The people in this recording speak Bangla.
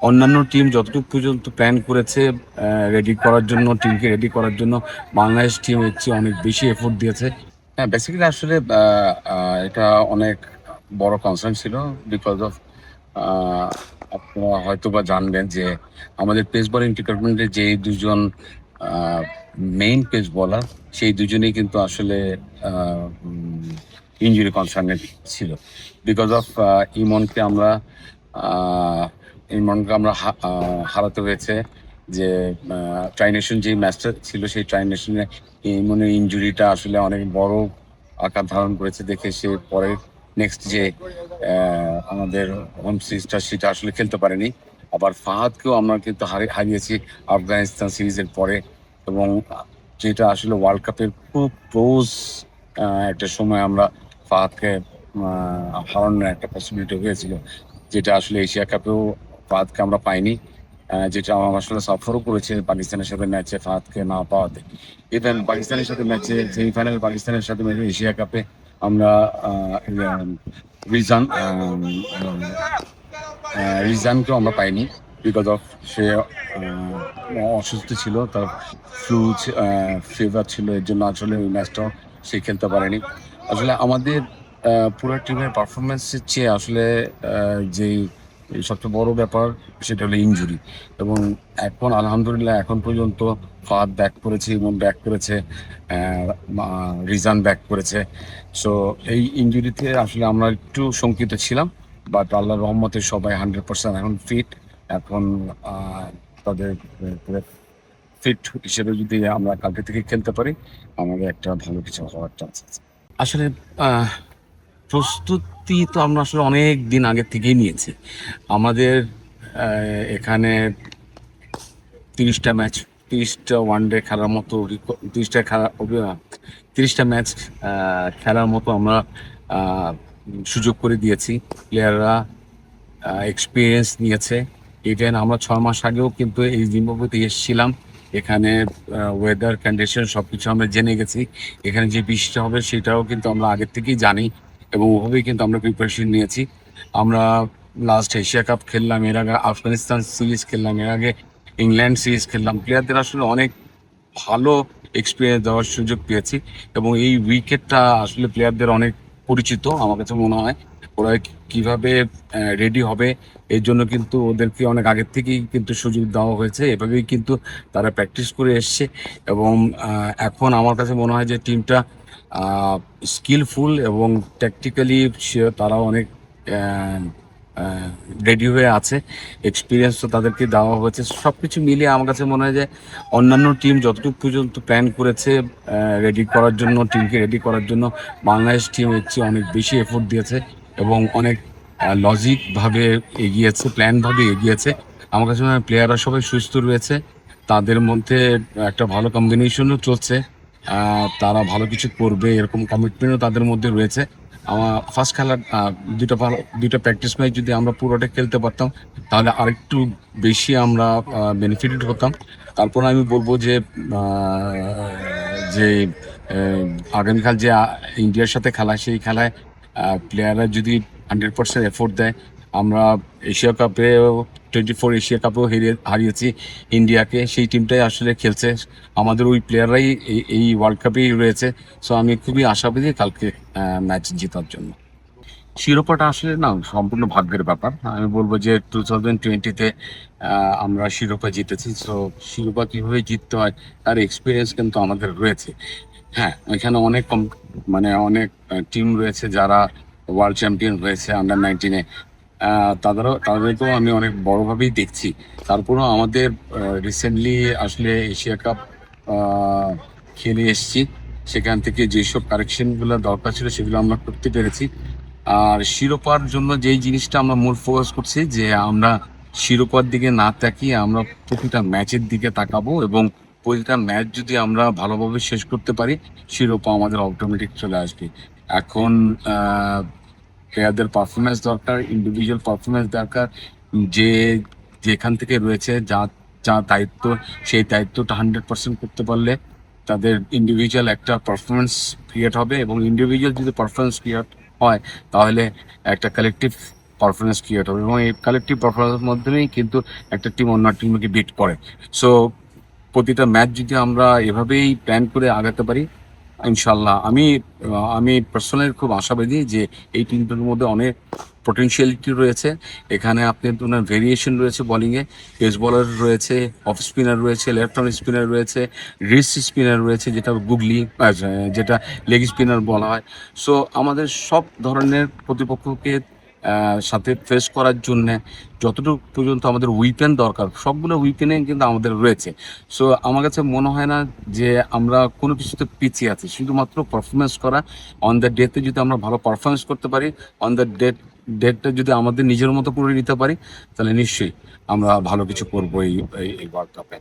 অন্যান্য টিম যতটুকু পর্যন্ত প্ল্যান করেছে রেডি করার জন্য, টিমকে রেডি করার জন্য বাংলাদেশ টিম এর চেয়ে অনেক বেশি এফোর্ট দিয়েছে। হ্যাঁ, বেসিক্যালি আসলে এটা অনেক বড় কনসার্ন ছিল বিকজ অফ আপনারা হয়তো বা জানবেন যে আমাদের পেস বোলিং ডিপার্টমেন্টে যে দুজন মেইন পেস বোলার, সেই দুজনেই কিন্তু আসলে ইনজুরি কনসার্নে ছিল। বিকজ অফ আহ, ইমনকে আমরা হারাতে হয়েছে। যে ট্রাই নেশন যে ম্যাচটা ছিল, সেই ট্রাই নেশনে ইমনের ইনজুরিটা আসলে অনেক বড় আকার ধারণ করেছে দেখে সে পরে নেক্সট যে আমাদের হোম সিরিজটা সেটা আসলে খেলতে পারেনি। আবার ফাহাদকেও আমরা কিন্তু হারিয়েছি আফগানিস্তান সিরিজের পরে, এবং যেটা আসলে ওয়ার্ল্ড কাপের খুব ক্লোজ একটা সময় আমরা ফাহাদকে হারানোর একটা পসিবিলিটি হয়েছিল, যেটা আসলে এশিয়া কাপেও ফাহাদকে আমরা পাইনি। যেটা আমরা আসলে সাফারও করেছে পাকিস্তানের সাথে ম্যাচে ফাহাদকে না পাওয়াতে। ইভেন পাকিস্তানের সাথে ম্যাচে সেমিফাইনাল পাকিস্তানের সাথে ম্যাচে এশিয়া কাপে আমরা রিজান রিজানকেও আমরা পাইনি বিকজ অফ সে অসুস্থ ছিল, তার ফ্লু ফিভার ছিল, এর জন্য আসলে ওই ম্যাচটাও সে খেলতে পারেনি। আসলে আমাদের পুরো টিমের পারফরমেন্সের চেয়ে আসলে যেই সবচেয়ে বড় ব্যাপার সেটা হলো ইনজুরি। এবং এখন আলহামদুলিল্লাহ এখন পর্যন্ত ফাহাদ ব্যাক করেছে, ইমন ব্যাক করেছে, রিজান ব্যাক করেছে। সো এই ইনজুরিতে আসলে আমরা একটু শঙ্কিত ছিলাম, বাট আল্লাহর রহমতে সবাই 100% এখন ফিট। এখন তাদের ফিট হিসেবে যদি আমরা কালকে থেকে খেলতে পারি, আমাদের একটা ভালো কিছু হওয়ার চান্স আছে। আসলে প্রস্তুতি তো আমরা আসলে অনেক দিন আগের থেকেই নিয়েছি। আমাদের এখানে 30টা ম্যাচ, 30টা ওয়ানডে খেলার মতো 30টা ম্যাচ খেলার মতো আমরা সুযোগ করে দিয়েছি। প্লেয়াররা এক্সপিরিয়েন্স নিয়েছে। ইভেন আমরা 6 মাস আগেও কিন্তু এই জিম্বাবুয়েতে এসেছিলাম। এখানে ওয়েদার কন্ডিশন সবকিছু আমরা জেনে গেছি। এখানে যে বৃষ্টি হবে সেটাও কিন্তু আমরা আগের থেকেই জানি, এবং ওভাবেই কিন্তু আমরা প্রিপারেশন নিয়েছি। আমরা লাস্ট এশিয়া কাপ খেললাম, এর আগে আফগানিস্তান সিরিজ খেললাম, এর আগে ইংল্যান্ড সিরিজ খেললাম। প্লেয়ারদের আসলে অনেক ভালো এক্সপিরিয়েন্স দেওয়ার সুযোগ পেয়েছি, এবং এই উইকেটটা আসলে প্লেয়ারদের অনেক পরিচিত আমার কাছে মনে হয়। ওরা কিভাবে রেডি হবে এর জন্য কিন্তু ওদেরকে অনেক আগের থেকেই কিন্তু সুযোগ দেওয়া হয়েছে, এভাবেই কিন্তু তারা প্র্যাকটিস করে এসছে। এবং এখন আমার কাছে মনে হয় যে টিমটা স্কিলফুল এবং ট্যাকটিক্যালি তারা অনেক রেডি হয়ে আছে। এক্সপিরিয়েন্স তো তাদেরকে দেওয়া হয়েছে। সব কিছু মিলিয়ে আমার কাছে মনে হয় যে অন্যান্য টিম যতটুকু পর্যন্ত প্ল্যান করেছে রেডি করার জন্য, টিমকে রেডি করার জন্য, বাংলাদেশ টিম এর চেয়ে অনেক বেশি এফোর্ট দিয়েছে এবং অনেক লজিকভাবে এগিয়েছে, প্ল্যানভাবে এগিয়েছে। আমার কাছে মনে হয় প্লেয়াররা সবাই সুস্থ রয়েছে, তাদের মধ্যে একটা ভালো কম্বিনেশনও চলছে। তারা ভালো কিছু করবে এরকম কমিটমেন্টও তাদের মধ্যে রয়েছে। আমার ফার্স্ট খেলার দুইটা প্র্যাকটিস ম্যাচ যদি আমরা পুরোটা খেলতে পারতাম, তাহলে আরেকটু বেশি আমরা বেনিফিটেড হতাম। তারপর আমি বলবো যে যে আগামীকাল যে ইন্ডিয়ার সাথে খেলা, সেই খেলায় প্লেয়াররা যদি 100% এফোর্ট দেয়, আমরা এশিয়া কাপে 24 এশিয়া কাপেও হারিয়েছি ইন্ডিয়াকে, সেই টিমটাই আসলে খেলছে। আমাদের ওই প্লেয়াররাই এই ওয়ার্ল্ড কাপেই রয়েছে। সো আমি খুবই আশাবাদী কালকে ম্যাচ জেতার জন্য। শিরোপাটা আসলে না সম্পূর্ণ ভাগ্যের ব্যাপার। আমি বলবো যে 2020-তে আমরা শিরোপা জিতেছি। সো শিরোপা কিভাবে জিততে হয় তার এক্সপিরিয়েন্স কিন্তু আমাদের রয়েছে। হ্যাঁ, এখানে অনেক মানে অনেক টিম রয়েছে যারা ওয়ার্ল্ড চ্যাম্পিয়ন হয়েছে আন্ডার 19-এ। তাদেরকেও আমি অনেক বড়ভাবেই দেখছি। তারপরেও আমাদের রিসেন্টলি আসলে এশিয়া কাপ খেলে এসেছি, সেখান থেকে যেসব কারেকশনগুলো দরকার ছিল সেগুলো আমরা করতে পেরেছি। আর শিরোপার জন্য যেই জিনিসটা আমরা মূল ফোকাস করছি, যে আমরা শিরোপার দিকে না তাকিয়ে আমরা প্রতিটা ম্যাচের দিকে তাকাবো, এবং প্রতিটা ম্যাচ যদি আমরা ভালোভাবে শেষ করতে পারি, শিরোপা আমাদের অটোমেটিক চলে আসবে। এখন প্লেয়ারদের পারফরমেন্স দরকার, ইন্ডিভিজুয়াল পারফরমেন্স দরকার। যে যেখান থেকে রয়েছে, যা যা দায়িত্ব, সেই দায়িত্বটা 100% করতে পারলে তাদের ইন্ডিভিজুয়াল একটা পারফরমেন্স ক্রিয়েট হবে, এবং ইন্ডিভিজুয়াল যদি পারফরমেন্স ক্রিয়েট হয় তাহলে একটা কালেকটিভ পারফরমেন্স ক্রিয়েট হবে, এবং এই কালেকটিভ পারফরমেন্সের মাধ্যমেই কিন্তু একটা টিম অন্য টিমকে বিট করে। সো প্রতিটা ম্যাচ যদি আমরা এভাবেই প্ল্যান করে আগাতে পারি, ইনশাল্লাহ আমি পার্সোনালি খুব আশাবাদী যে এই টিমটার মধ্যে অনেক পটেনশিয়ালিটি রয়েছে। এখানে আপনার ভেরিয়েশন রয়েছে বোলিংয়ে, পেস বলার রয়েছে, অফ স্পিনার রয়েছে, লেফট আর্ম স্পিনার রয়েছে, রিস্ট স্পিনার রয়েছে যেটা গুগলি, যেটা লেগ স্পিনার বলা হয়। সো আমাদের সব ধরনের প্রতিপক্ষকে সাথে ফেস করার জন্য যতটুকু পর্যন্ত আমাদের উইপেন দরকার, সবগুলো উইপেনে কিন্তু আমাদের রয়েছে। সো আমার কাছে মনে হয় না যে আমরা কোনো কিছুতে পিছিয়ে আছি, শুধুমাত্র পারফরমেন্স করা। অন দ্য ডেতে যদি আমরা ভালো পারফরমেন্স করতে পারি, অন দ্য ডেটটা যদি আমাদের নিজের মতো করে নিতে পারি, তাহলে নিশ্চয়ই আমরা ভালো কিছু করবো এই ওয়ার্ল্ড কাপে।